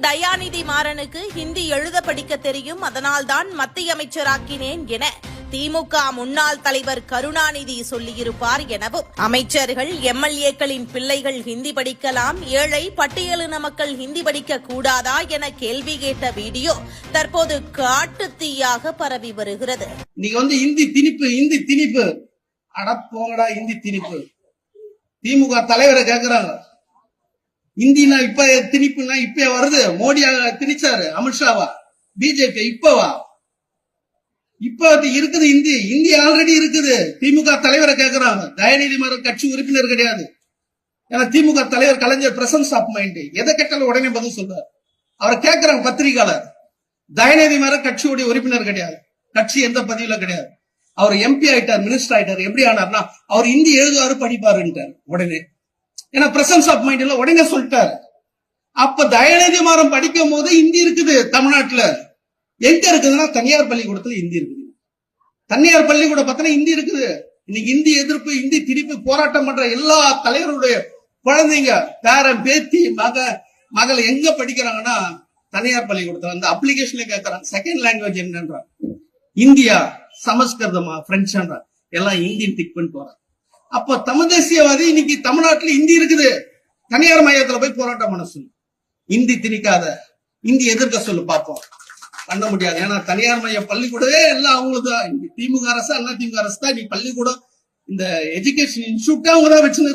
தயாநிதி மாறனுக்கு ஹிந்தி எழுத படிக்க தெரியும், அதனால்தான் மத்திய அமைச்சராக்கினேன் என திமுக முன்னாள் தலைவர் கருணாநிதி சொல்லியிருப்பார் எனவும், அமைச்சர்கள் எம்எல்ஏக்களின் பிள்ளைகள் ஹிந்தி படிக்கலாம், ஏழை பட்டியலின மக்கள் ஹிந்தி படிக்க கூடாதா என கேள்வி கேட்ட வீடியோ தற்போது காட்டுத்தீயாக பரவி வருகிறது. நீங்க ஹிந்தி திணிப்பு அடப்போங்கடா. ஹிந்தி திணிப்பு திமுக தலைவரை கேக்குறாங்க. இந்தினா இப்ப திணிப்புனா இப்ப வருது. மோடியா திணிச்சாரு, அமித்ஷாவா, பிஜேபி இப்பவா? இப்ப இருக்குது இந்தி ஆல்ரெடி இருக்குது. திமுக தலைவரை கேக்குறாங்க. தயாநிதி மாறன் கட்சி உறுப்பினர் கிடையாது. ஏன்னா திமுக தலைவர் கலைஞர் பிரசன்ஸ் ஆஃப் மைண்ட், எதை கேட்டாலும் உடனே பதில் சொல்றாரு. அவரை கேட்கிறாங்க பத்திரிகையாளர். தயாநிதி மாறன் கட்சியுடைய உறுப்பினர் கிடையாது, கட்சி எந்த பதிவுல கிடையாது. அவர் எம்பி ஆயிட்டார், மினிஸ்டர் ஆயிட்டார். எப்படி ஆனார்னா அவர் இந்தி எழுதுவாரு படிப்பாருன்ட்டார் உடனே. ஏன்னா பிரசன்ஸ் ஆஃப் மைண்ட் இல்ல, உடனே சொல்லிட்டாரு. அப்ப தயாநிதி மாறன் படிக்கும் போது இந்தி இருக்குது தமிழ்நாட்டுல. எங்க இருக்குதுன்னா தனியார் பள்ளிக்கூடத்துல இந்தி இருக்குது. தனியார் பள்ளிக்கூடம் பார்த்தா இந்தி இருக்குது. இன்னைக்கு இந்தி எதிர்ப்பு, இந்தி திருப்பி போராட்டம் பண்ற எல்லா தலைவருடைய குழந்தைங்க, பேரன், பேத்தி, மகள் எங்க படிக்கிறாங்கன்னா தனியார் பள்ளிக்கூடத்துல. அந்த அப்ளிகேஷன்ல கேட்கறாங்க செகண்ட் லாங்குவேஜ் என்னன்ற, இந்தியா, சமஸ்கிருதமா, பிரெஞ்சுன்றா, எல்லாம் இந்தியன் டிக் பண்ணிட்டு வராங்க. அப்ப தமிழ் தேசியவாதி இன்னைக்கு தமிழ்நாட்டுல இந்தி இருக்குது. தனியார் மையத்துல போய் போராட்டம் பண்ண சொல்லு. இந்தி திணிக்காத, இந்தி எதிர்க்க சொல்லு, பார்ப்போம். பண்ண முடியாது. ஏன்னா தனியார் மைய பள்ளிக்கூடவே எல்லாம் அவங்களுக்கு தான். திமுக அரசு, அண்ணா திமுக அரசு தான். நீ பள்ளிக்கூடம், இந்த எஜுகேஷன் இன்ஸ்டியூட் அவங்க தான் வச்சுன்னு